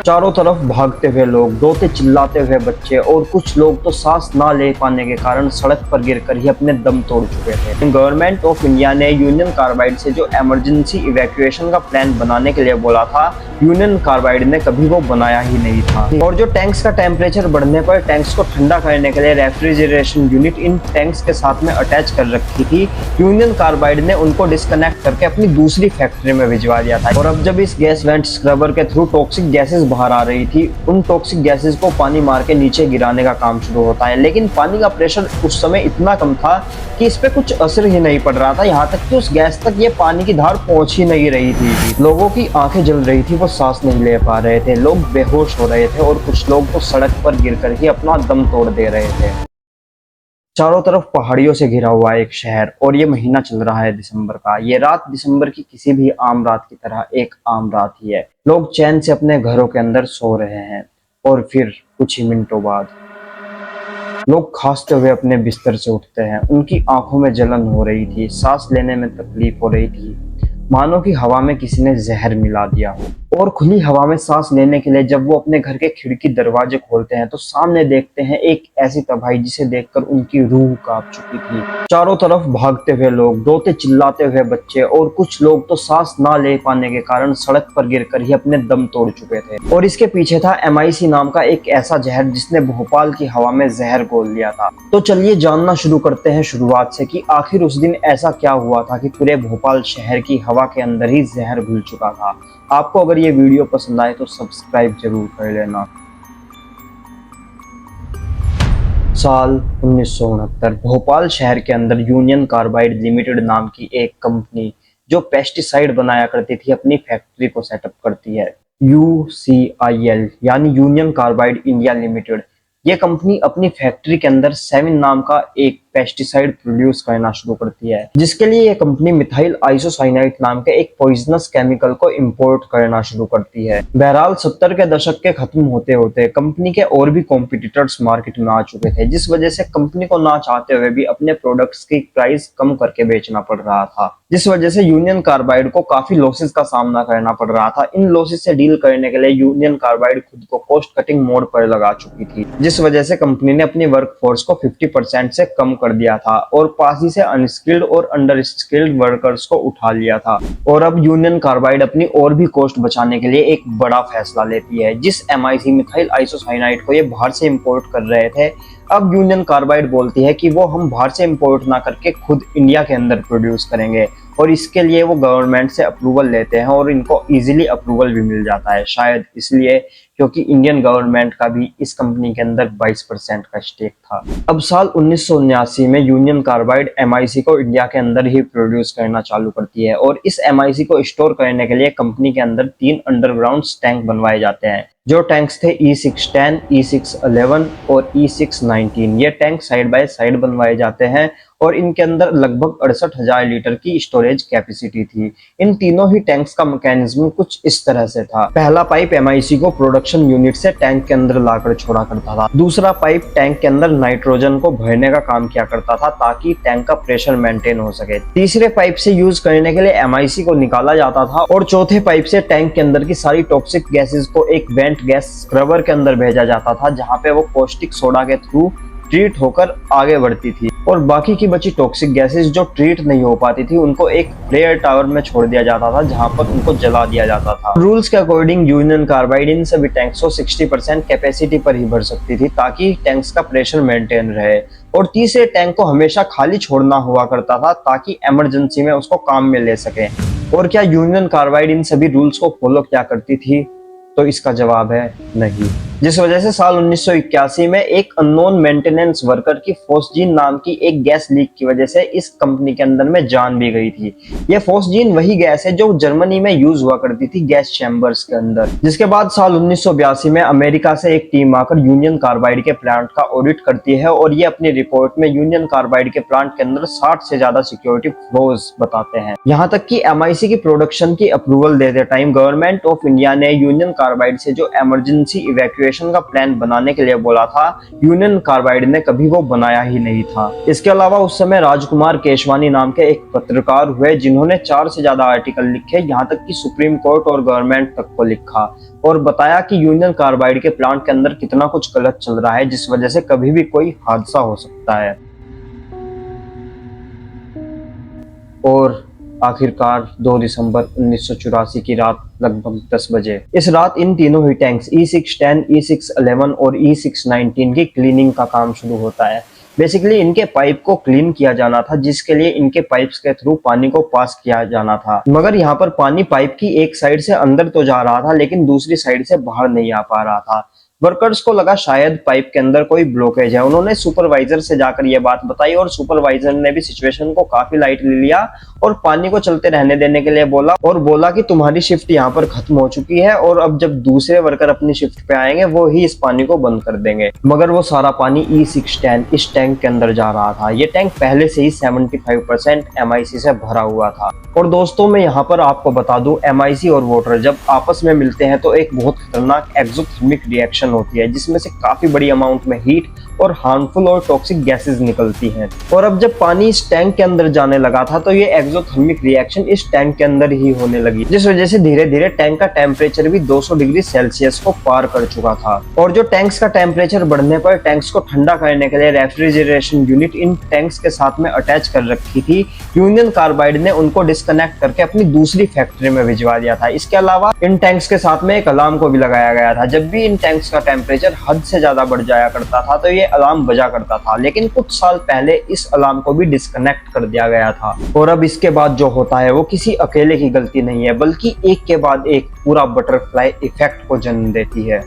चारों तरफ भागते हुए लोग, रोते चिल्लाते हुए बच्चे और कुछ लोग तो सांस ना ले पाने के कारण सड़क पर गिरकर ही अपने दम तोड़ चुके थे। गवर्नमेंट ऑफ इंडिया ने यूनियन कार्बाइड से जो इमरजेंसी इवैक्यूएशन का प्लान बनाने के लिए बोला था, यूनियन कार्बाइड ने कभी वो बनाया ही नहीं था। और जो टैंक्स का टेम्परेचर बढ़ने पर टैंक्स को ठंडा करने के लिए रेफ्रिजरेशन यूनिट इन टैंक्स के साथ में अटैच कर रखी थी, यूनियन कार्बाइड ने उनको डिस्कनेक्ट करके अपनी दूसरी फैक्ट्री में भिजवा दिया था। और अब जब इस गैस वेंट स्क्रबर के थ्रू टॉक्सिक गैसेस बाहर आ रही थी, उन टॉक्सिक गैसेस को पानी मार के नीचे गिराने का काम शुरू होता है। लेकिन पानी का प्रेशर उस समय इतना कम था कि इस पे कुछ असर ही नहीं पड़ रहा था, यहाँ तक कि उस गैस तक ये पानी की धार पहुंच ही नहीं रही थी। लोगों की आंखें जल रही थी, वो सांस नहीं ले पा रहे थे, लोग बेहोश हो रहे थे और कुछ लोग तो सड़क पर गिरकर ही अपना दम तोड़ दे रहे थे। चारों तरफ पहाड़ियों से घिरा हुआ एक शहर, और ये महीना चल रहा है दिसंबर का। ये रात दिसंबर की किसी भी आम रात की तरह एक आम रात ही है। लोग चैन से अपने घरों के अंदर सो रहे हैं और फिर कुछ ही मिनटों बाद लोग खांसते हुए अपने बिस्तर से उठते हैं। उनकी आंखों में जलन हो रही थी, सांस लेने में तकलीफ हो रही थी, मानो कि हवा में किसी ने जहर मिला दिया हो। और खुली हवा में सांस लेने के लिए जब वो अपने घर के खिड़की दरवाजे खोलते हैं तो सामने देखते हैं एक ऐसी तबाही जिसे देखकर उनकी रूह कांप चुकी थी। चारों तरफ भागते हुए लोग, रोते चिल्लाते हुए बच्चे और कुछ लोग तो सांस ना ले पाने के कारण सड़क पर गिरकर ही अपने दम तोड़ चुके थे। और इसके पीछे था MIC नाम का एक ऐसा जहर जिसने भोपाल की हवा में जहर घोल दिया था। तो चलिए जानना शुरू करते हैं शुरुआत से कि आखिर उस दिन ऐसा क्या हुआ था कि पूरे भोपाल शहर की हवा के अंदर ही जहर घुल चुका था। आपको अगर ये वीडियो पसंद आए तो सब्सक्राइब जरूर कर लेना। साल 1969 भोपाल शहर के अंदर यूनियन कार्बाइड लिमिटेड नाम की एक कंपनी जो पेस्टिसाइड बनाया करती थी अपनी फैक्ट्री को सेटअप करती है। UCIL यानी यूनियन कार्बाइड इंडिया लिमिटेड। ये कंपनी अपनी फैक्ट्री के अंदर 7 नाम का एक पेस्टिसाइड प्रोड्यूस करना शुरू करती है, जिसके लिए ये कंपनी मिथाइल आइसोसाइनाइड नाम के एक पॉइजनस केमिकल को इंपोर्ट करना शुरू करती है। बहरहाल 70 के दशक के खत्म होते होते कंपनी के और भी कॉम्पिटिटर्स मार्केट में आ चुके थे, जिस वजह से कंपनी को ना चाहते हुए भी अपने प्रोडक्ट्स की प्राइस कम करके बेचना पड़ रहा था, जिस वजह से यूनियन कार्बाइड को काफी लॉसेस का सामना करना पड़ रहा था। इन लॉसेस से डील करने के लिए यूनियन कार्बाइड खुद को कॉस्ट कटिंग मोड पर लगा चुकी थी, जिस वजह से कंपनी ने अपनी वर्कफोर्स को 50% से कम कर दिया था और पास ही से अनस्किल्ड और अंडर स्किल्ड वर्कर्स को उठा लिया था। और अब यूनियन कार्बाइड अपनी और भी कॉस्ट बचाने के लिए एक बड़ा फैसला लेती है। जिस MIC मिथाइल आइसोसाइनाइड को ये बाहर से इंपोर्ट कर रहे थे, अब यूनियन कार्बाइड बोलती है कि वो हम बाहर से इंपोर्ट ना करके खुद इंडिया के अंदर प्रोड्यूस करेंगे। और इसके लिए वो गवर्नमेंट से अप्रूवल लेते हैं और इनको इजीली अप्रूवल भी मिल जाता है, शायद इसलिए क्योंकि इंडियन गवर्नमेंट का भी इस कंपनी के अंदर 22% का स्टेक था। अब साल 1979 में यूनियन कार्बाइड MIC को इंडिया के अंदर ही प्रोड्यूस करना चालू करती है और इस MIC को स्टोर करने के लिए कंपनी के अंदर 3 अंडरग्राउंड टैंक बनवाए जाते हैं। जो टैंक्स थे E610, E611 और E619। ये टैंक साइड बाय साइड बनवाए जाते हैं और इनके अंदर लगभग 68,000 लीटर की स्टोरेज कैपेसिटी थी। इन तीनों ही टैंक्स का मैकेनिज्म कुछ इस तरह से था। पहला पाइप MIC को प्रोडक्शन यूनिट से टैंक के अंदर लाकर छोड़ा करता था। दूसरा पाइप टैंक के अंदर नाइट्रोजन को भरने का काम किया करता था ताकि टैंक का प्रेशर मेंटेन हो सके। तीसरे पाइप से यूज करने के लिए MIC को निकाला जाता था और चौथे पाइप से टैंक के अंदर की सारी टॉक्सिक गैसेस को एक वेंट गैस स्क्रबर के अंदर भेजा जाता था, जहां पे वो कॉस्टिक सोडा के थ्रू ट्रीट होकर आगे बढ़ती थी और बाकी की बची टॉक्सिक गैसेस जो ट्रीट नहीं हो पाती थी उनको एक फ्लेयर टावर में छोड़ दिया जाता था, जहां पर उनको जला दिया जाता था। रूल्स के अकॉर्डिंग यूनियन कार्बाइड इन सभी टैंक्स को 60% कैपेसिटी पर ही भर सकती थी ताकि टैंक्स का प्रेशर मेंटेन रहे, और तीसरे टैंक को हमेशा खाली छोड़ना हुआ करता था ताकि इमरजेंसी में उसको काम में ले सके। और क्या यूनियन कार्बाइड इन सभी रूल्स को फॉलो किया करती थी? तो इसका जवाब है नहीं, जिस वजह से साल 1981 में एक अननोन मेंटेनेंस वर्कर की फोस्जीन नाम की एक गैस लीक की वजह से इस कंपनी के अंदर में जान भी गई थी। यह फोस्जीन वही गैस है जो जर्मनी में यूज हुआ करती थी गैस चैम्बर्स के अंदर। जिसके बाद साल 1982 में अमेरिका से एक टीम आकर यूनियन कार्बाइड के प्लांट का ऑडिट करती है और ये अपनी रिपोर्ट में यूनियन कार्बाइड के प्लांट के अंदर 60 से ज्यादा सिक्योरिटी फ्लॉज बताते हैं। यहाँ तक कि MIC की प्रोडक्शन की अप्रूवल देते टाइम गवर्नमेंट ऑफ इंडिया ने यूनियन कार्बाइड से जो इमरजेंसी इवैक्यूएशन इवैक्यूएशन का प्लान बनाने के लिए बोला था, यूनियन कार्बाइड ने कभी वो बनाया ही नहीं था। इसके अलावा उस समय राजकुमार केशवानी नाम के एक पत्रकार हुए जिन्होंने 4 से ज्यादा आर्टिकल लिखे, यहाँ तक कि सुप्रीम कोर्ट और गवर्नमेंट तक को लिखा और बताया कि यूनियन कार्बाइड के प्लांट के अंदर कितना कुछ गलत चल रहा है, जिस वजह से कभी भी कोई हादसा हो सकता है। और आखिरकार 2 दिसंबर 1984 की रात लगभग 10 बजे इस रात इन तीनों ही टैंक्स E610, E611 और E619 की क्लीनिंग का काम शुरू होता है। बेसिकली इनके पाइप को क्लीन किया जाना था, जिसके लिए इनके पाइप्स के थ्रू पानी को पास किया जाना था, मगर यहाँ पर पानी पाइप की एक साइड से अंदर तो जा रहा था लेकिन दूसरी साइड से बाहर नहीं आ पा रहा था। वर्कर्स को लगा शायद पाइप के अंदर कोई ब्लॉकेज है। उन्होंने सुपरवाइजर से जाकर यह बात बताई और सुपरवाइजर ने भी सिचुएशन को काफी लाइटली लिया और पानी को चलते रहने देने के लिए बोला और बोला कि तुम्हारी शिफ्ट यहाँ पर खत्म हो चुकी है और अब जब दूसरे वर्कर अपनी शिफ्ट पे आएंगे वो ही इस पानी को बंद कर देंगे। मगर वो सारा पानी E610 इस टैंक के अंदर जा रहा था। ये टैंक पहले से ही 75% MIC से भरा हुआ था। और दोस्तों मैं यहाँ पर आपको बता दूं, MIC और वाटर जब आपस में मिलते हैं तो एक बहुत खतरनाक एक्सोथर्मिक रिएक्शन होती है, जिसमें से काफी बड़ी अमाउंट में हीट और हार्मफुल और टॉक्सिक गैसेस निकलती हैं। और अब जब पानी इस टैंक के अंदर जाने लगा था तो ये एक्सोथर्मिक रिएक्शन इस टैंक के अंदर ही होने लगी, जिस वजह से धीरे धीरे टैंक का टेम्परेचर भी 200 डिग्री सेल्सियस को पार कर चुका था। और जो टैंक्स का टेम्परेचर बढ़ने पर टैंक्स को ठंडा करने के लिए रेफ्रिजरेशन यूनिट इन टैंक्स के साथ में अटैच कर रखी थी, यूनियन कार्बाइड ने उनको डिस्कनेक्ट करके अपनी दूसरी फैक्ट्री में भिजवा दिया था। इसके अलावा इन टैंक्स के साथ में एक अलार्म को भी लगाया गया था। जब भी इन टैंक्स का टेम्परेचर हद से ज्यादा बढ़ जाया करता था तो ये अलार्म बजा करता था, लेकिन कुछ साल पहले इस अलार्म को भी डिस्कनेक्ट कर दिया गया था। और अब इसके बाद जो होता है वो किसी अकेले की गलती नहीं है, बल्कि एक के बाद एक पूरा बटरफ्लाई इफेक्ट को जन्म देती है।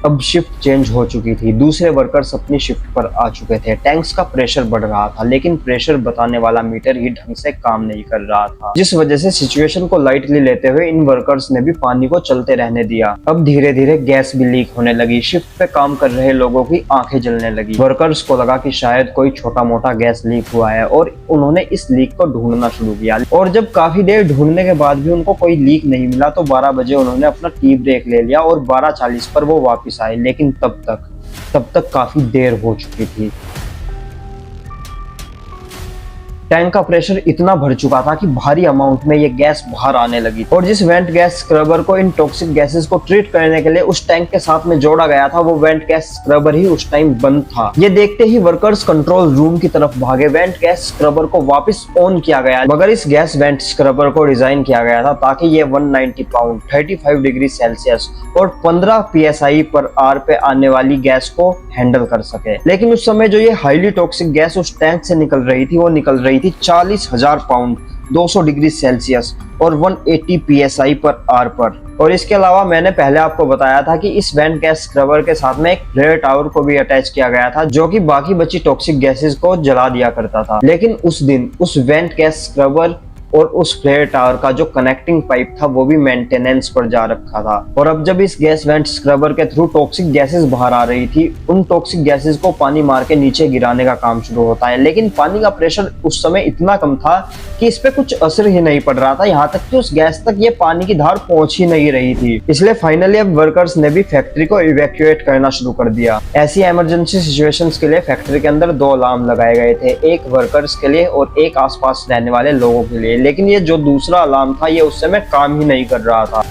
अब शिफ्ट चेंज हो चुकी थी, दूसरे वर्कर्स अपनी शिफ्ट पर आ चुके थे। टैंक्स का प्रेशर बढ़ रहा था लेकिन प्रेशर बताने वाला मीटर ही ढंग से काम नहीं कर रहा था, जिस वजह से सिचुएशन को लाइटली लेते हुए इन वर्कर्स ने भी पानी को चलते रहने दिया। अब धीरे धीरे गैस भी लीक होने लगी। शिफ्ट पे काम कर रहे लोगों की आंखें जलने लगी। वर्कर्स को लगा कि शायद कोई छोटा मोटा गैस लीक हुआ है और उन्होंने इस लीक को ढूंढना शुरू किया। और जब काफी देर ढूंढने के बाद भी उनको कोई लीक नहीं मिला तो 12 बजे उन्होंने अपना टी ब्रेक ले लिया और 12:40 पर वो वापस आए, लेकिन तब तक काफी देर हो चुकी थी। टैंक का प्रेशर इतना भर चुका था कि भारी अमाउंट में ये गैस बाहर आने लगी और जिस वेंट गैस स्क्रबर को इन टॉक्सिक गैसेस को ट्रीट करने के लिए उस टैंक के साथ में जोड़ा गया था, वो वेंट गैस स्क्रबर ही उस टाइम बंद था। ये देखते ही वर्कर्स कंट्रोल रूम की तरफ भागे। वेंट गैस स्क्रबर को वापस ऑन किया गया, मगर इस गैस वेंट स्क्रबर को डिजाइन किया गया था ताकि ये 190 पाउंड 35 डिग्री सेल्सियस और 15 PSI पर आर पे आने वाली गैस को हैंडल कर सके। लेकिन उस समय जो ये हाईली टॉक्सिक गैस उस टैंक से निकल रही थी वो निकल रही थी 40,000 पाउंड 200 डिग्री सेल्सियस और 180 PSI पर आर पर। और इसके अलावा मैंने पहले आपको बताया था कि इस वेंट गैस स्क्रबर के साथ में एक फ्लेयर टावर को भी अटैच किया गया था, जो कि बाकी बची टॉक्सिक गैसेस को जला दिया करता था। लेकिन उस दिन उस वेंट गैस स्क्रबर और उस फ्लेयर टावर का जो कनेक्टिंग पाइप था वो भी मेंटेनेंस पर जा रखा था। और अब जब इस गैस वेंट स्क्रबर के थ्रू टॉक्सिक गैसेस बाहर आ रही थी, उन टॉक्सिक गैसेस को पानी मार के नीचे गिराने का काम शुरू होता है। लेकिन पानी का प्रेशर उस समय इतना कम था कि इस पे कुछ असर ही नहीं पड़ रहा था, यहाँ तक कि उस गैस तक ये पानी की धार पहुंच ही नहीं रही थी। इसलिए फाइनली अब वर्कर्स ने भी फैक्ट्री को इवैक्यूएट करना शुरू कर दिया। ऐसी इमरजेंसी सिचुएशंस के लिए फैक्ट्री के अंदर 2 अलार्म लगाए गए थे, एक वर्कर्स के लिए और एक आसपास रहने वाले लोगों के लिए। लेकिन ये जो दूसरा अलार्म था ये उस समय काम ही नहीं कर रहा था।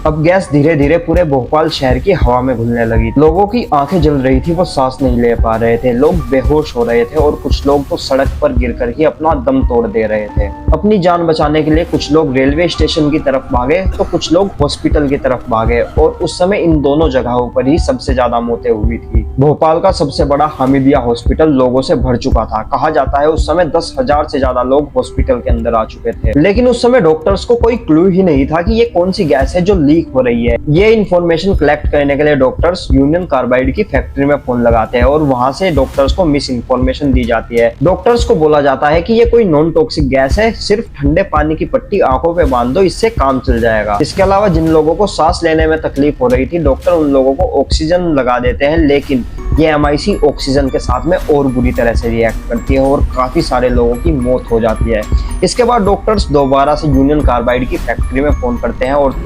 अब गैस धीरे धीरे पूरे भोपाल शहर की हवा में घुलने लगी। लोगों की आंखें जल रही थी, वो सांस नहीं ले पा रहे थे, लोग बेहोश हो रहे थे और कुछ लोग तो सड़क पर गिरकर ही अपना दम तोड़ दे रहे थे। अपनी जान बचाने के लिए कुछ लोग रेलवे स्टेशन की तरफ भागे तो कुछ लोग हॉस्पिटल की तरफ भागे और उस समय इन दोनों जगहों पर ही सबसे ज्यादा मौतें हुई थी। भोपाल का सबसे बड़ा हामिदिया हॉस्पिटल लोगों से भर चुका था। कहा जाता है उस समय 10,000 से ज्यादा लोग हॉस्पिटल के अंदर आ चुके थे। लेकिन उस समय डॉक्टर्स को कोई क्लू ही नहीं था कि ये कौन सी गैस है जो लीक हो रही है। ये इन्फॉर्मेशन कलेक्ट करने के लिए डॉक्टर्स यूनियन कार्बाइड की फैक्ट्री में फोन लगाते हैं और वहां से डॉक्टर्स को मिस इन्फॉर्मेशन दी जाती है। डॉक्टर्स को बोला जाता है कि ये कोई नॉन टॉक्सिक गैस है, सिर्फ ठंडे पानी की पट्टी आंखों पे बांध दो, इससे काम चल जाएगा। इसके अलावा जिन लोगों को सांस लेने में तकलीफ हो रही थी, डॉक्टर उन लोगों को ऑक्सीजन लगा देते हैं, लेकिन ये MIC ऑक्सीजन के साथ में और बुरी तरह से रिएक्ट करती है और काफी सारे लोगों की मौत हो जाती है। इसके बाद डॉक्टर्स दोबारा से यूनियन कार्बाइड की फैक्ट्री में फोन करते हैं और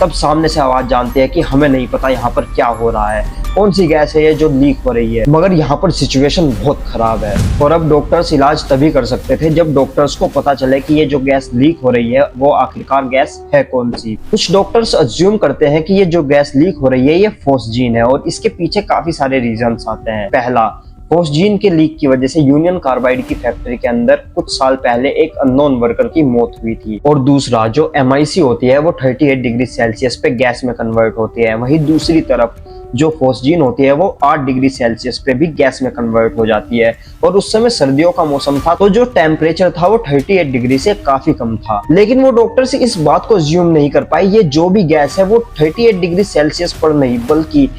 तब सामने से आवाज जानते हैं कि हमें नहीं पता यहाँ पर क्या हो रहा है, कौन सी गैस है ये जो लीक हो रही है, मगर यहाँ पर सिचुएशन बहुत खराब है। और अब डॉक्टर्स इलाज तभी कर सकते थे जब डॉक्टर्स को पता चले कि ये जो गैस लीक हो रही है वो आखिरकार गैस है कौन सी। कुछ डॉक्टर्स अज्यूम करते हैं कि ये जो गैस लीक हो रही है ये फॉस्जीन है और इसके पीछे काफी सारे रीजंस आते हैं। पहला, फॉस्जीन के लीक की वजह से यूनियन कार्बाइड की फैक्ट्री के अंदर कुछ साल पहले एक अननोन वर्कर की मौत हुई थी। और दूसरा, जो MIC होती है वो 38 डिग्री सेल्सियस पे गैस में कन्वर्ट होती है, वहीं दूसरी तरफ जो फॉस्जीन होती है वो 8 डिग्री सेल्सियस पे भी गैस में कन्वर्ट हो जाती है। और उस समय सर्दियों का मौसम था तो जो टेम्परेचर था वो 38 डिग्री से काफी कम था, लेकिन वो डॉक्टर से इस बात को अज्यूम नहीं कर पाए ये जो भी गैस है वो 38 डिग्री सेल्सियस पर नहीं बल्कि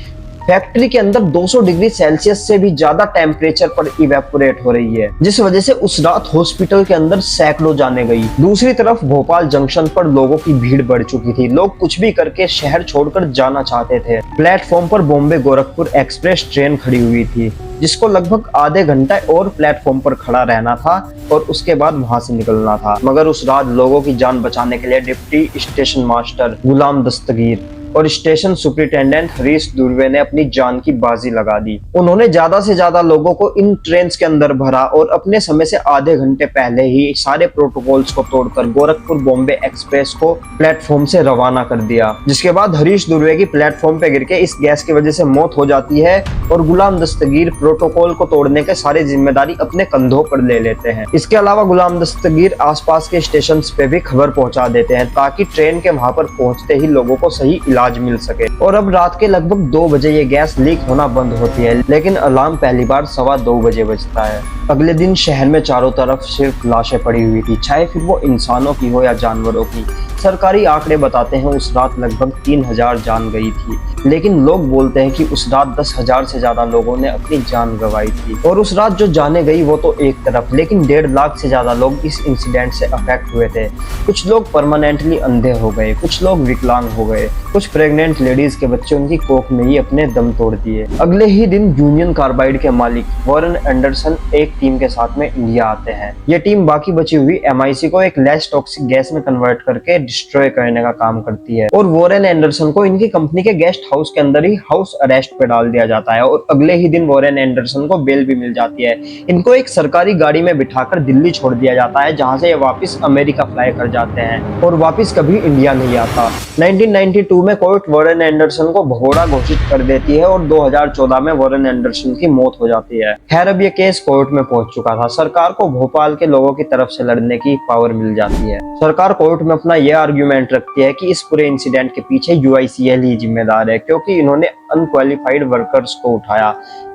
फैक्ट्री के अंदर 200 डिग्री सेल्सियस से भी ज्यादा टेम्परेचर पर इवेपोरेट हो रही है, जिस वजह से उस रात हॉस्पिटल के अंदर सैकड़ों जाने गई। दूसरी तरफ भोपाल जंक्शन पर लोगों की भीड़ बढ़ चुकी थी, लोग कुछ भी करके शहर छोड़कर जाना चाहते थे। प्लेटफॉर्म पर बॉम्बे गोरखपुर एक्सप्रेस ट्रेन खड़ी हुई थी जिसको लगभग आधे घंटा और प्लेटफॉर्म पर खड़ा रहना था और उसके बाद वहां से निकलना था। मगर उस रात लोगों की जान बचाने के लिए डिप्टी स्टेशन मास्टर गुलाम दस्तगीर और स्टेशन सुपरिटेंडेंट हरीश दुर्वे ने अपनी जान की बाजी लगा दी। उन्होंने ज्यादा से ज्यादा लोगों को इन ट्रेन के अंदर भरा और अपने समय से आधे घंटे पहले ही सारे प्रोटोकॉल्स को तोड़कर गोरखपुर बॉम्बे एक्सप्रेस को प्लेटफॉर्म से रवाना कर दिया। जिसके बाद हरीश दुर्वे की प्लेटफॉर्म पे गिर के इस गैस की वजह से मौत हो जाती है और गुलाम दस्तगीर प्रोटोकॉल को तोड़ने के सारी जिम्मेदारी अपने कंधों पर ले लेते हैं। इसके अलावा गुलाम दस्तगीर आसपास के स्टेशन पे भी खबर पहुंचा देते हैं ताकि ट्रेन के वहां पर पहुंचते ही लोगों को सही इलाज मिल सके। और अब रात के लगभग 2 बजे ये गैस लीक होना बंद होती है, लेकिन अलार्म पहली बार 2:15 बजे बजता है। अगले दिन शहर में चारों तरफ सिर्फ लाशें पड़ी हुई थी, चाहे फिर वो इंसानों की हो या जानवरों की। सरकारी आंकड़े बताते हैं उस रात लगभग 3000 जान गई थी, लेकिन लोग बोलते हैं कि उस रात 10,000 से ज्यादा लोगों ने अपनी जान गंवाई थी। और उस रात जो जाने गई वो तो एक तरफ, लेकिन 1.5 लाख से ज्यादा लोग इस इंसिडेंट से अफेक्ट हुए थे। कुछ लोग परमानेंटली अंधे हो गए, कुछ लोग विकलांग हो गए, कुछ प्रेग्नेंट लेडीज के बच्चे उनकी कोख में ही अपने दम तोड़ दिए। अगले ही दिन यूनियन कार्बाइड के मालिक वॉरेन एंडरसन एक टीम के साथ में इंडिया आते हैं। ये टीम बाकी बची हुई MIC को एक लेस टॉक्सिक गैस में कन्वर्ट करके डिस्ट्रॉय करने का काम करती है और वॉरेन एंडरसन को इनकी कंपनी के गेस्ट हाउस के अंदर ही हाउस अरेस्ट पे डाल दिया जाता है। और अगले ही दिन वॉरेन एंडरसन को बेल भी मिल जाती है। इनको एक सरकारी गाड़ी में बिठाकर दिल्ली छोड़ दिया जाता है, जहां से ये वापस अमेरिका फ्लाई कर जाते हैं और वापस कभी इंडिया नहीं आता। 1992 में कोर्ट वॉरेन एंडरसन को भगोड़ा घोषित कर देती है और 2014 में वॉरेन एंडरसन की मौत हो जाती है। खैर, अब ये केस कोर्ट में पहुंच चुका था। सरकार को भोपाल के लोगों की तरफ से लड़ने की पावर मिल जाती है। सरकार कोर्ट में अपना यह आर्ग्यूमेंट रखती है कि इस पूरे इंसिडेंट के पीछे UICL ही जिम्मेदार है, क्योंकि इन्होंने अनक्वालिफाइड वर्कर्स को उठाया,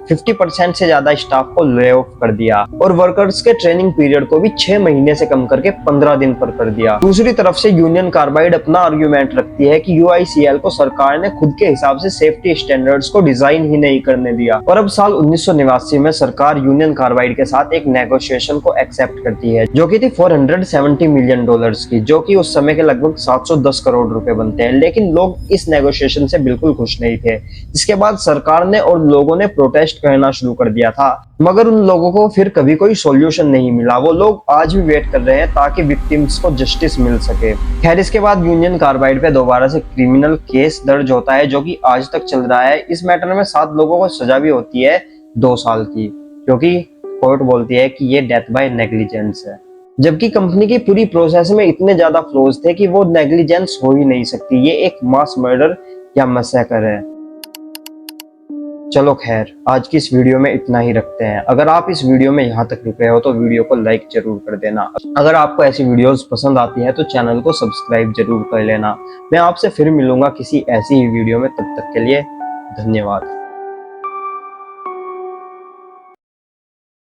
50% से ज्यादा स्टाफ को ले ऑफ कर दिया और वर्कर्स के ट्रेनिंग पीरियड को भी 6 महीने से कम करके 15 दिन पर कर दिया। दूसरी तरफ से यूनियन कार्बाइड अपना आर्ग्यूमेंट रखती है कि UICL को सरकार ने खुद के हिसाब से सेफ्टी स्टैंडर्ड्स को डिजाइन ही नहीं करने दिया। और अब साल 1989 में सरकार यूनियन कार्बाइड के साथ एक नेगोशिएशन को एक्सेप्ट करती है, जो की थी $470 मिलियन की, जो कि उस समय के लगभग 710 करोड़ रुपए बनते हैं। लेकिन लोग इस नेगोशिएशन से बिल्कुल खुश नहीं थे। इसके बाद सरकार ने और लोगों ने प्रोटेस्ट करना शुरू कर दिया था, मगर उन लोगों को फिर कभी कोई सॉल्यूशन नहीं मिला। वो लोग आज भी वेट कर रहे हैं ताकि विक्टिम्स को जस्टिस मिल सके। खैर, इसके बाद यूनियन कार्बाइड पे दोबारा से क्रिमिनल केस दर्ज होता है, जो कि आज तक चल रहा है। इस मैटर में 7 लोगों को सजा भी होती है 2 साल की, क्योंकि कोर्ट बोलती है कि ये डेथ बाय नेग्लिजेंस है, जबकि कंपनी की पूरी प्रोसेस में इतने ज्यादा फ्लॉज थे कि वो नेग्लिजेंस हो ही नहीं सकती। ये एक मास मर्डर या मैसेकर है। चलो खैर, आज की इस वीडियो में इतना ही रखते हैं। अगर आप इस वीडियो में यहाँ तक रुके हो तो वीडियो को लाइक जरूर कर देना। अगर आपको ऐसी वीडियोस पसंद आती है तो चैनल को सब्सक्राइब जरूर कर लेना। मैं आपसे फिर मिलूंगा किसी ऐसी ही वीडियो में, तब तक के लिए धन्यवाद।